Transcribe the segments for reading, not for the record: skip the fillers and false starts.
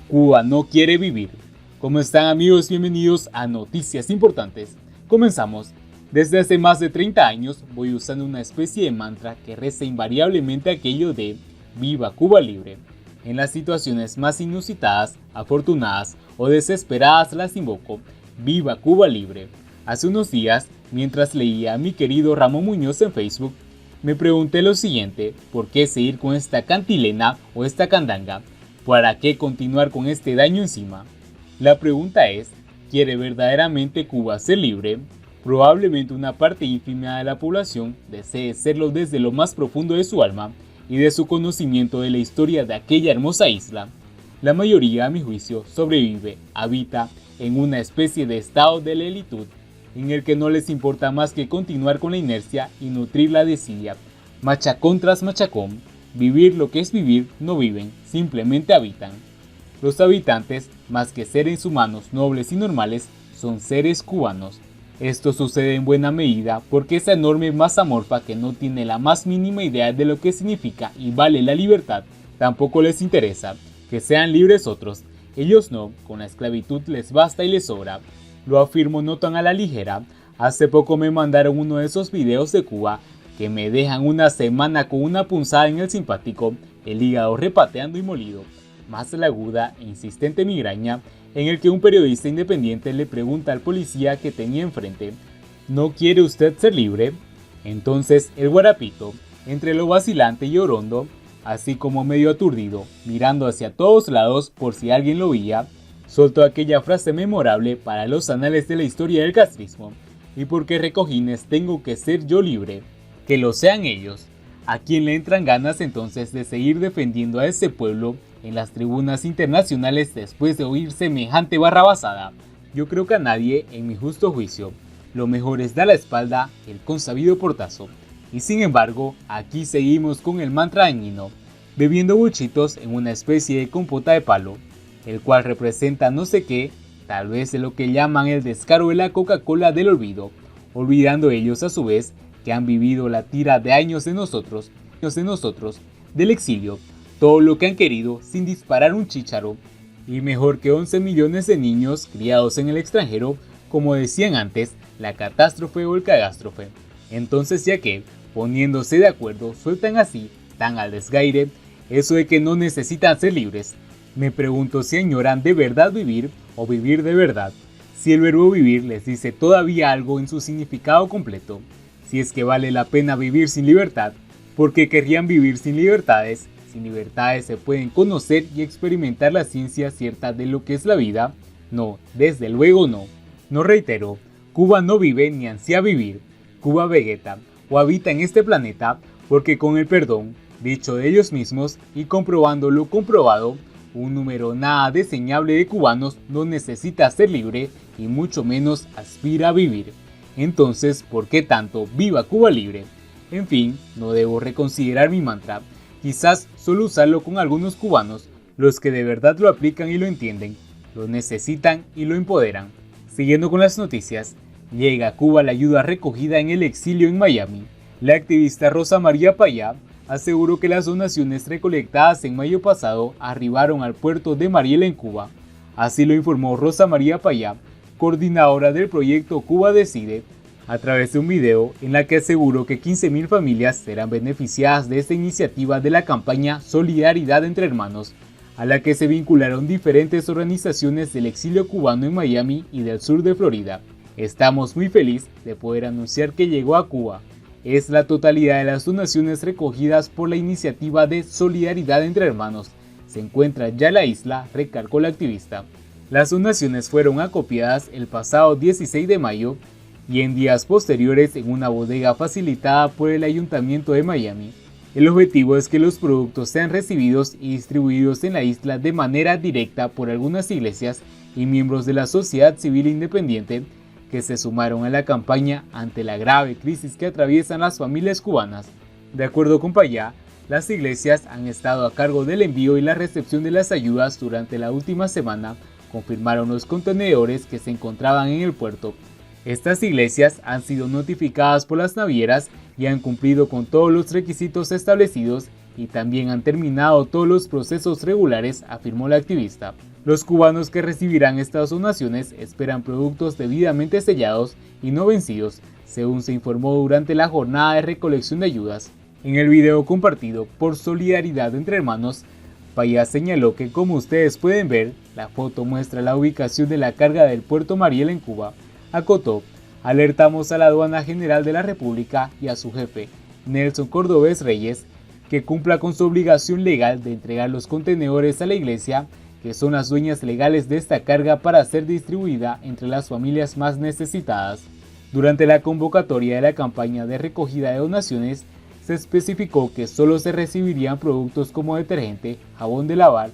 Cuba no quiere vivir. ¿Cómo están, amigos? Bienvenidos a Noticias Importantes. Comenzamos. Desde hace más de 30 años voy usando una especie de mantra que reza invariablemente aquello de Viva Cuba Libre. En las situaciones más inusitadas, afortunadas o desesperadas las invoco. Viva Cuba Libre. Hace unos días, mientras leía a mi querido Ramón Muñoz en Facebook, me pregunté lo siguiente: ¿por qué seguir con esta cantilena o esta candanga? ¿Para qué continuar con este daño encima? La pregunta es, ¿quiere verdaderamente Cuba ser libre? Probablemente una parte ínfima de la población desee serlo desde lo más profundo de su alma y de su conocimiento de la historia de aquella hermosa isla. La mayoría, a mi juicio, sobrevive, habita en una especie de estado de lelitud, en el que no les importa más que continuar con la inercia y nutrir la desidia, machacón tras machacón. Vivir lo que es vivir, no viven, simplemente habitan. Los habitantes, más que seres humanos nobles y normales, son seres cubanos. Esto sucede en buena medida porque esa enorme masa amorfa que no tiene la más mínima idea de lo que significa y vale la libertad, tampoco les interesa. Que sean libres otros, ellos no, con la esclavitud les basta y les sobra. Lo afirmo no tan a la ligera. Hace poco me mandaron uno de esos videos de Cuba que me dejan una semana con una punzada en el simpático, el hígado repateando y molido, más la aguda e insistente migraña, en el que un periodista independiente le pregunta al policía que tenía enfrente: ¿no quiere usted ser libre? Entonces el guarapito, entre lo vacilante y orondo, así como medio aturdido, mirando hacia todos lados por si alguien lo oía, soltó aquella frase memorable para los anales de la historia del castrismo: ¿y por qué recojines tengo que ser yo libre? Que lo sean ellos. ¿A quién le entran ganas entonces de seguir defendiendo a ese pueblo en las tribunas internacionales después de oír semejante barrabasada? Yo creo que a nadie, en mi justo juicio. Lo mejor es dar la espalda el consabido portazo. Y sin embargo, aquí seguimos con el mantra dañino, bebiendo buchitos en una especie de compota de palo, el cual representa no sé qué, tal vez de lo que llaman el descaro de la Coca-Cola del olvido, olvidando ellos a su vez que han vivido la tira de años de nosotros, del exilio, todo lo que han querido sin disparar un chícharo, y mejor que 11 millones de niños criados en el extranjero, como decían antes, la catástrofe o el cagástrofe. Entonces, ya que, poniéndose de acuerdo, sueltan así, tan al desgaire, eso de que no necesitan ser libres, me pregunto si añoran de verdad vivir o vivir de verdad, si el verbo vivir les dice todavía algo en su significado completo. Si es que vale la pena vivir sin libertad, porque querrían vivir sin libertades. Sin libertades se pueden conocer y experimentar la ciencia cierta de lo que es la vida. No, desde luego no. No, reitero, Cuba no vive ni ansía vivir. Cuba vegeta o habita en este planeta porque, con el perdón, dicho de ellos mismos y comprobando lo comprobado, un número nada deseñable de cubanos no necesita ser libre y mucho menos aspira a vivir. Entonces, ¿por qué tanto Viva Cuba Libre? En fin, no debo reconsiderar mi mantra, quizás solo usarlo con algunos cubanos, los que de verdad lo aplican y lo entienden, lo necesitan y lo empoderan. Siguiendo con las noticias, llega a Cuba la ayuda recogida en el exilio en Miami. La activista Rosa María Payá aseguró que las donaciones recolectadas en mayo pasado arribaron al puerto de Mariel en Cuba. Así lo informó Rosa María Payá, coordinadora del proyecto Cuba Decide, a través de un video en la que aseguró que 15.000 familias serán beneficiadas de esta iniciativa de la campaña Solidaridad entre Hermanos, a la que se vincularon diferentes organizaciones del exilio cubano en Miami y del sur de Florida. Estamos muy felices de poder anunciar que llegó a Cuba. Es la totalidad de las donaciones recogidas por la iniciativa de Solidaridad entre Hermanos. Se encuentra ya en la isla, recalcó la activista. Las donaciones fueron acopiadas el pasado 16 de mayo y en días posteriores en una bodega facilitada por el Ayuntamiento de Miami. El objetivo es que los productos sean recibidos y distribuidos en la isla de manera directa por algunas iglesias y miembros de la sociedad civil independiente que se sumaron a la campaña ante la grave crisis que atraviesan las familias cubanas. De acuerdo con Payá, las iglesias han estado a cargo del envío y la recepción de las ayudas durante la última semana, confirmaron los contenedores que se encontraban en el puerto. Estas iglesias han sido notificadas por las navieras y han cumplido con todos los requisitos establecidos y también han terminado todos los procesos regulares, afirmó la activista. Los cubanos que recibirán estas donaciones esperan productos debidamente sellados y no vencidos, según se informó durante la jornada de recolección de ayudas. En el video compartido por Solidaridad entre Hermanos, Payá señaló que, como ustedes pueden ver, la foto muestra la ubicación de la carga del Puerto Mariel en Cuba. Acotó: alertamos a la Aduana General de la República y a su jefe, Nelson Cordobés Reyes, que cumpla con su obligación legal de entregar los contenedores a la iglesia, que son las dueñas legales de esta carga, para ser distribuida entre las familias más necesitadas. Durante la convocatoria de la campaña de recogida de donaciones, se especificó que solo se recibirían productos como detergente, jabón de lavar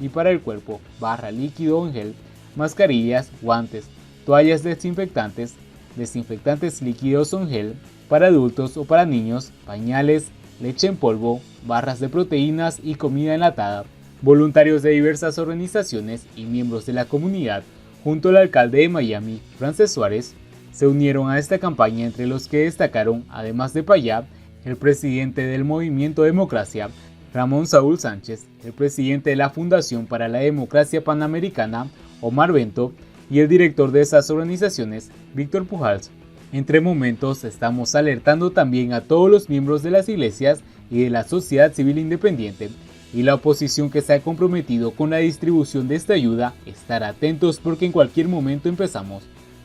y para el cuerpo, barra líquido en gel, mascarillas, guantes, toallas desinfectantes, desinfectantes líquidos en gel, para adultos o para niños, pañales, leche en polvo, barras de proteínas y comida enlatada. Voluntarios de diversas organizaciones y miembros de la comunidad, junto al alcalde de Miami, Frances Suárez, se unieron a esta campaña, entre los que destacaron, además de Payá, el presidente del Movimiento Democracia, Ramón Saúl Sánchez, el presidente de la Fundación para la Democracia Panamericana, Omar Bento, y el director de esas organizaciones, Víctor Pujals. Entre momentos, estamos alertando también a todos los miembros de las iglesias y de la sociedad civil independiente y la oposición que se ha comprometido con la distribución de esta ayuda, estar atentos porque en cualquier momento empezamos.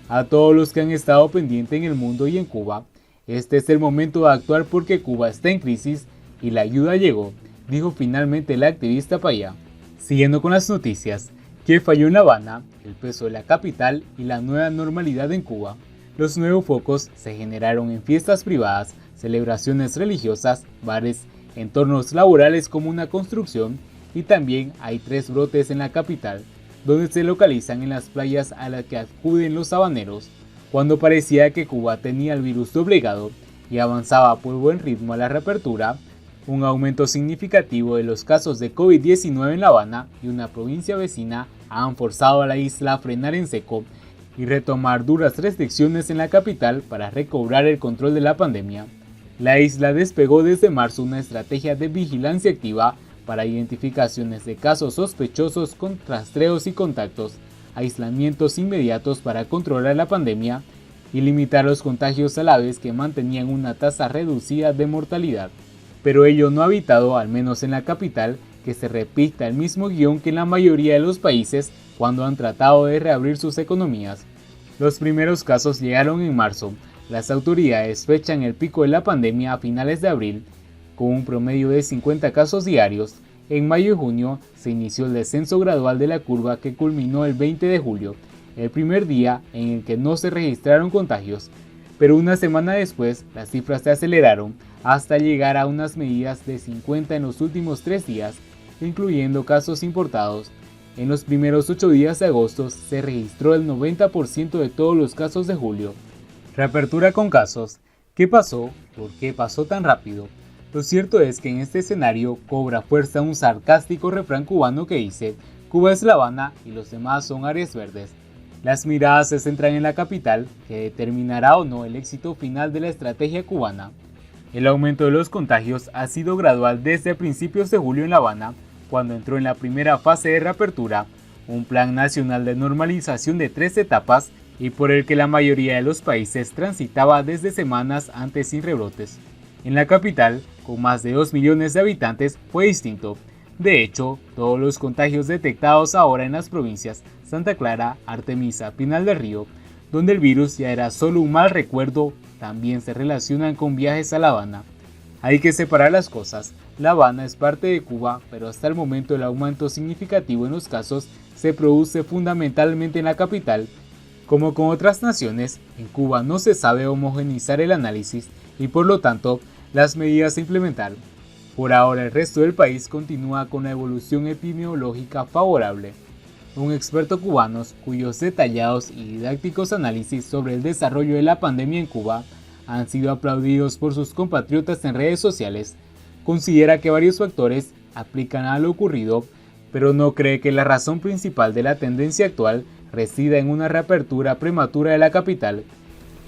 A todos los que han estado pendientes en el mundo y en Cuba, este es el momento de actuar porque Cuba está en crisis y la ayuda llegó, dijo finalmente la activista Payá. Siguiendo con las noticias, ¿qué falló en La Habana? El peso de la capital y la nueva normalidad en Cuba. Los nuevos focos se generaron en fiestas privadas, celebraciones religiosas, bares, entornos laborales como una construcción, y también hay 3 brotes en la capital, donde se localizan en las playas a las que acuden los habaneros. Cuando parecía que Cuba tenía el virus doblegado y avanzaba por buen ritmo a la reapertura, un aumento significativo de los casos de COVID-19 en La Habana y una provincia vecina han forzado a la isla a frenar en seco y retomar duras restricciones en la capital para recobrar el control de la pandemia. La isla despegó desde marzo una estrategia de vigilancia activa para identificaciones de casos sospechosos con rastreos y contactos, aislamientos inmediatos para controlar la pandemia y limitar los contagios, a la vez que mantenían una tasa reducida de mortalidad. Pero ello no ha evitado, al menos en la capital, que se repita el mismo guión que en la mayoría de los países cuando han tratado de reabrir sus economías. Los primeros casos llegaron en marzo. Las autoridades fechan el pico de la pandemia a finales de abril, con un promedio de 50 casos diarios. En mayo y junio se inició el descenso gradual de la curva, que culminó el 20 de julio, el primer día en el que no se registraron contagios, pero una semana después las cifras se aceleraron hasta llegar a unas medidas de 50 en los últimos 3 días, incluyendo casos importados. En los primeros 8 días de agosto se registró el 90% de todos los casos de julio. Reapertura con casos. ¿Qué pasó? ¿Por qué pasó tan rápido? Lo cierto es que en este escenario cobra fuerza un sarcástico refrán cubano que dice: Cuba es La Habana y los demás son áreas verdes. Las miradas se centran en la capital, que determinará o no el éxito final de la estrategia cubana. El aumento de los contagios ha sido gradual desde principios de julio en La Habana, cuando entró en la primera fase de reapertura, un plan nacional de normalización de 3 etapas y por el que la mayoría de los países transitaba desde semanas antes sin rebrotes. En la capital, con más de 2 millones de habitantes, fue distinto. De hecho, todos los contagios detectados ahora en las provincias Santa Clara, Artemisa, Pinal del Río, donde el virus ya era solo un mal recuerdo, también se relacionan con viajes a La Habana. Hay que separar las cosas. La Habana es parte de Cuba, pero hasta el momento el aumento significativo en los casos se produce fundamentalmente en la capital. Como con otras naciones, en Cuba no se sabe homogeneizar el análisis y por lo tanto las medidas a implementar. Por ahora el resto del país continúa con la evolución epidemiológica favorable. Un experto cubano, cuyos detallados y didácticos análisis sobre el desarrollo de la pandemia en Cuba han sido aplaudidos por sus compatriotas en redes sociales, considera que varios factores aplican a lo ocurrido, pero no cree que la razón principal de la tendencia actual resida en una reapertura prematura de la capital.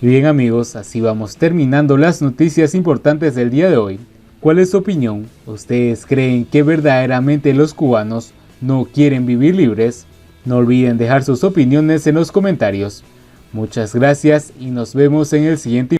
Y bien amigos, así vamos terminando las noticias importantes del día de hoy. ¿Cuál es su opinión? ¿Ustedes creen que verdaderamente los cubanos no quieren vivir libres? No olviden dejar sus opiniones en los comentarios. Muchas gracias y nos vemos en el siguiente.